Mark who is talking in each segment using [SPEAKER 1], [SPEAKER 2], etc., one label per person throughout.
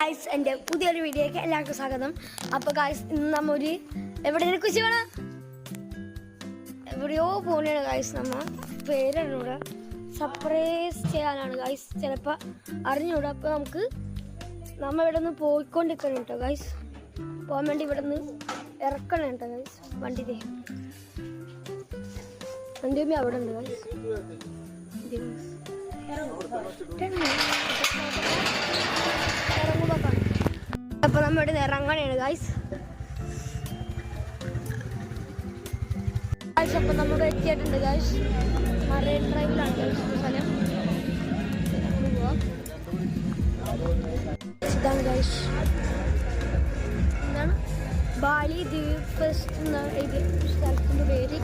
[SPEAKER 1] Guys എൻ്റെ പുതിയൊരു വീഡിയോയ്ക്ക് എല്ലാവർക്കും സ്വാഗതം. അപ്പോൾ ഗൈസ് ഇന്ന് നമ്മ എവിടെയാണ് കുറിച്ച് വേണം എവിടെയോ പോകണേണ് ഗൈസ്. നമ്മ പേരിവിടെ സർപ്രൈസ് ചെയ്യാനാണ് ഗൈസ്. ചിലപ്പോൾ അറിഞ്ഞൂടാ. അപ്പോൾ നമ്മ ഇവിടെ നിന്ന് പോയിക്കൊണ്ടിരിക്കണം കേട്ടോ ഗൈസ്. പോകാൻ വേണ്ടി ഇവിടെ നിന്ന് ഇറക്കണം കേട്ടോ ഗൈസ്. വണ്ടി അവിടെ ഉണ്ട് ഗൈസ്. അപ്പൊ നമ്മുടെ ഇറങ്ങണയാണ് ഗൈസ്. അപ്പൊ നമ്മുടെ എത്തിയിട്ടുണ്ട് ഗൈസ്. മറൈൻ ഡ്രൈവിലാണ് ഗൈസ് സ്ഥലം. ഇതാണ് ഗൈസ്. എന്താണ് ബാലി ദ്വീപ് ഫെസ്റ്റ് എന്ന സ്ഥലത്തിന്റെ പേര്.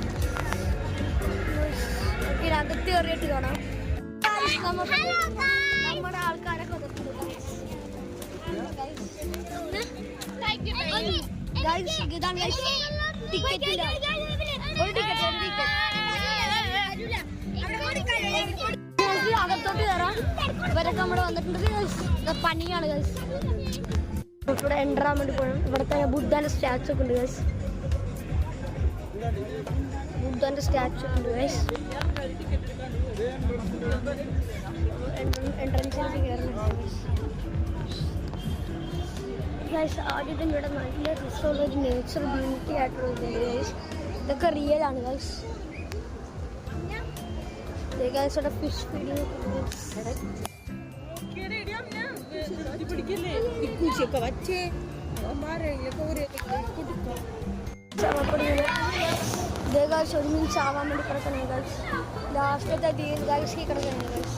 [SPEAKER 1] അകത്ത് കയറിയിട്ട് കാണാം. നമ്മുടെ ആൾക്കാരൊക്കെ അകത്തോട്ട് കയറാം. ഇവരൊക്കെ നമ്മുടെ വന്നിട്ടുണ്ട്. പനിയാണ് ഗൈസ്. ഇവിടെ എൻട്രാൻ വേണ്ടി പോകണം. ഇവിടുത്തെ ബുദ്ധന്റെ സ്റ്റാച്ചു ഒക്കെ ഉണ്ട് ഗൈസ്. ബുദ്ധന്റെ സ്റ്റാച്ചു ഒക്കെ ഉണ്ട് ഗൈസ്. എൻട്രൻസിലേക്ക് കയറുന്നുണ്ട് ഗൈസ്. ആദ്യത്തെ ഇവിടെ നല്ല രസമുള്ളൊരു നേച്ചർ ബ്യൂട്ടി ആയിട്ടുള്ള ഇതുണ്ട് ഗൈസ്. ഇതൊക്കെ റിയൽ ആണ് guys. Guys fish feeding guys. ഒരു മീൻ ചാവാൻ വേണ്ടി കിടക്കണേ ഗൈസ്. ലാസ്റ്റത്തെ ഗൈസ് കിടക്കണേ ഗൈസ്.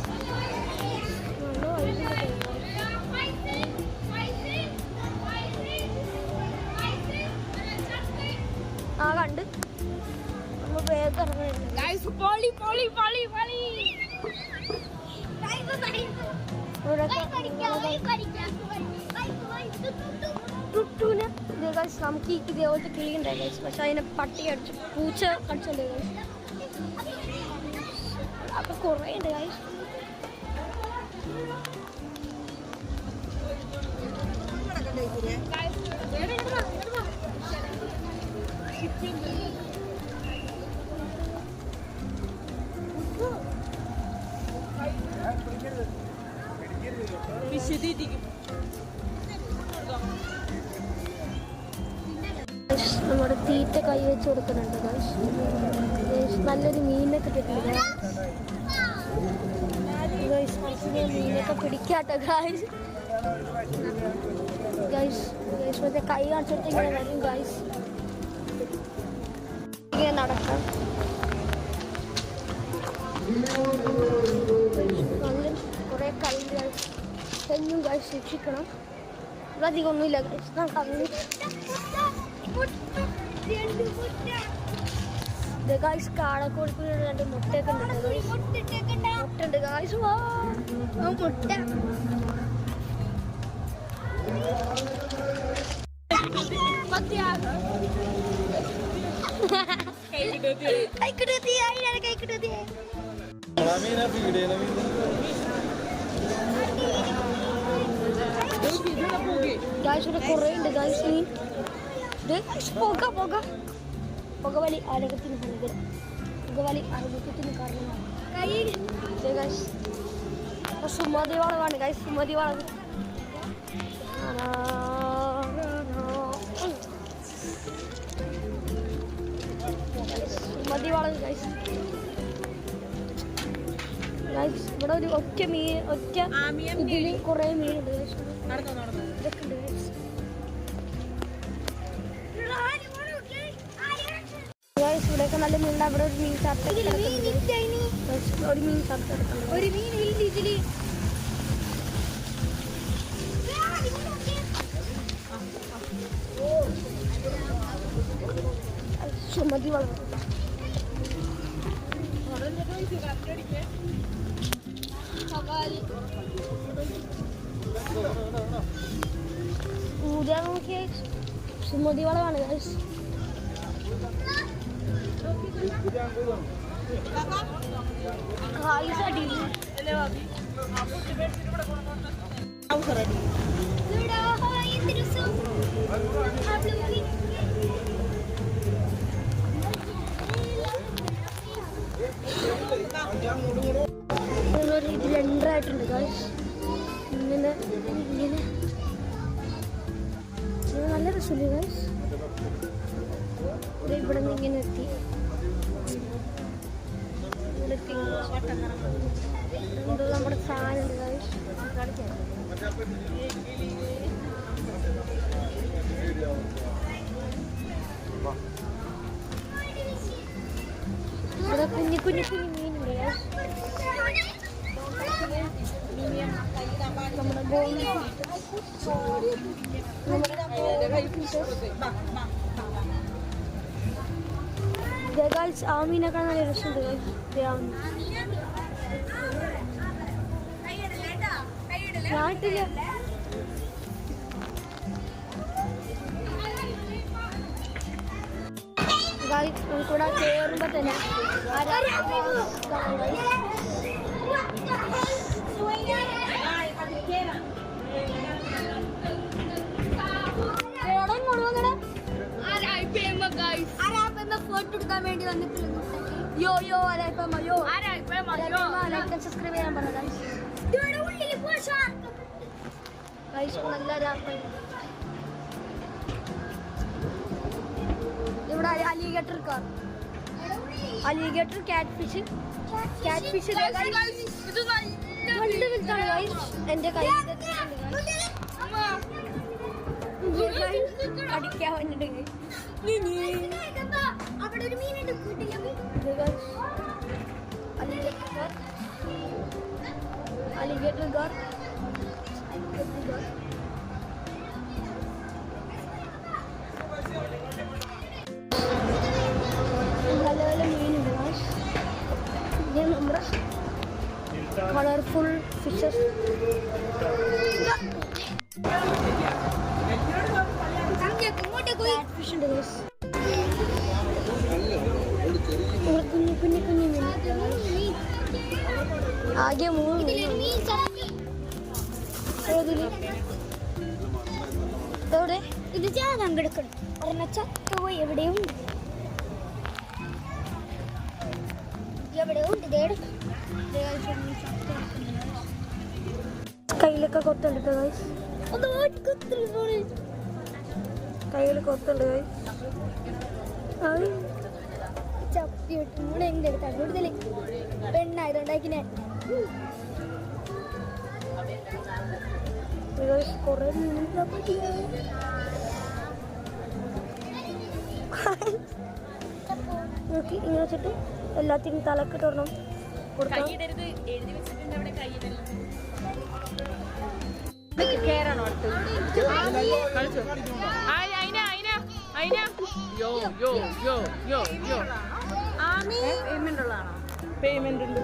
[SPEAKER 1] ആ കണ്ട് നമ്മൾ വേഗം നമുക്ക് ഇതേപോലത്തെ കിളി ഉണ്ടായി ഗൈസ്. പക്ഷെ അതിനെ പട്ടി അടിച്ചു, പൂച്ച കടിച്ചല്ലേ ഗൈസ്. അപ്പൊ കുറേ ഉണ്ട് ഗൈസ്. നമ്മുടെ തീറ്റ കൈ വെച്ച് കൊടുക്കുന്നുണ്ട് ഗൈസ്. നല്ലൊരു മീനൊക്കെ കിട്ടിയിട്ടുണ്ട് ഗൈസ്. മീനൊക്കെ പിടിക്കാട്ടോ ഗൈസ്. ഗൈസ് ഗൈസ് മറ്റേ കൈ കാണിച്ചിട്ട് ഇങ്ങനെ വരും ഗൈസ്. ഇങ്ങനെ നടക്കാം. നല്ല കുറേ കൈ ഗൈസ്. തെങ്ങും ഗൈസ് ശിക്ഷിക്കണം. അധികം ഒന്നുമില്ല ഗൈസ്. ഗൈസ് കാടക്കോഴിക്ക് രണ്ട് മുട്ടയൊക്കെ ഉണ്ട്. മുട്ടുണ്ട് ഗൈസ്. മുട്ട ഗൈസ് ഇവിടെ കുറേ ഉണ്ട് ഗൈസ്. മീൻ പുകവലി ആരോഗ്യത്തിന് ഭയങ്കര പുകവലി ആരോഗ്യത്തിന് കാരണമാണ്. സുമതി വളവാണ് ഗൈസ്. സുമതി വളവ് സുമതി വളവ് ഗൈസ്. ഗൈസ് ഇവിടെ ഒരു ഒറ്റ ഇതിൽ കുറേ മീനുണ്ട് ഗൈസ്. ഇതൊക്കെ ഉണ്ട് ഗൈസ്. ഇവിടെയൊക്കെ നല്ല മീനുണ്ട്. അവിടെ ഒരു മീൻ ചത്ത ഒരു മീൻ ചത്ത ഒരു മീൻ ഇതില് സുമതി വളർന്നു. ഊരാ നോക്കിയ സുമതി വളവാണ് ഗൈസ്.
[SPEAKER 2] Kalau
[SPEAKER 1] ബസ്സിൽ ഗൈസ്. ഇവിടെ നിന്ന് ഇങ്ങനെ എത്തി. എന്തോ നമ്മുടെ സാധനം ഗൈസ്. ഇവിടെ കുഞ്ഞു കുഞ്ഞു കുഞ്ഞു മീനുണ്ട് ഗൈസ്. നമ്മുടെ ഗൈസ് ആ മീനൊക്കെ നല്ല രസമുണ്ട് ഗൈസ്. നാട്ടില് ഗൈസ് നമുക്കിവിടെ കയറുമ്പോ തന്നെ ഫോട്ടോ എടുക്കാൻ വേണ്ടി വന്നിട്ടില്ല. യോ യോ യോ സബ്സ്ക്രൈബ് ചെയ്യാൻ പറഞ്ഞു നല്ല. ഇവിടെ alligator car, alligator, cat fish എന്റെ കൈ അടിക്കാൻ വന്നിട്ടുണ്ട്. അലിഗേറ്റർ കാർ നല്ല നല്ല മീനുണ്ട്. നമ്മുടെ കളർഫുൾ ഫിഷസ്. ഫിഷ് ഉണ്ട് കുഞ്ഞു കുഞ്ഞു കുഞ്ഞു മീൻ. ആകെ 3 എവിടെ ഇത് ഞാൻ അങ്ങെടുക്കണം. ഒരെണ്ണ എവിടെയും കയ്യിലൊക്കെ കൊത്തുണ്ട് ഗൈസ്. കയ്യിൽ കൊത്തുണ്ട് ഗൈസ്. ചപ്പിട്ട് ഇവിടെ എന്തെടുത്താൽ കൂടുതൽ പെണ്ണായതുണ്ടാക്കി ഞാൻ കുറെ നോക്കി ഇങ്ങനെ വെച്ചിട്ട് എല്ലാത്തിനും തലക്കിട്ടൊരെണ്ണം കൊടുക്കാം.
[SPEAKER 2] പേയ്മെന്റ് ഉണ്ട്.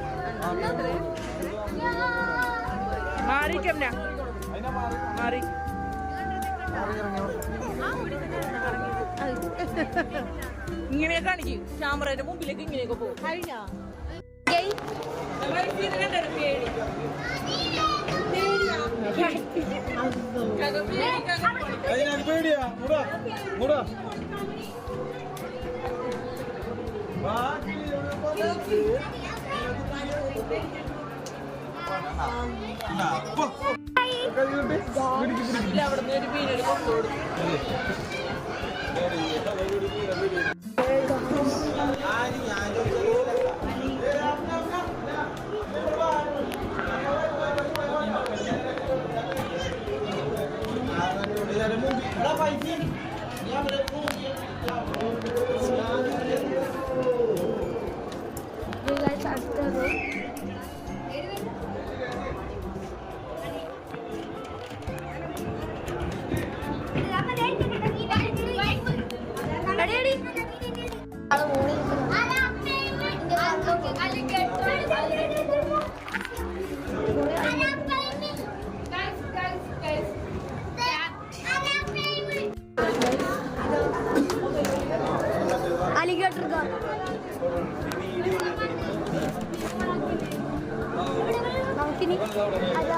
[SPEAKER 2] മാറിക്കല്ല മാറി ഇങ്ങനെ കാണിക്കും. ക്യാമറയുടെ മുമ്പിലേക്ക് ഇങ്ങനെയൊക്കെ പോകും. കഴിഞ്ഞ അവിടെ ഒരു മീനൊരു കൊണ്ടോടും.
[SPEAKER 1] Alligator gun. Namkini ada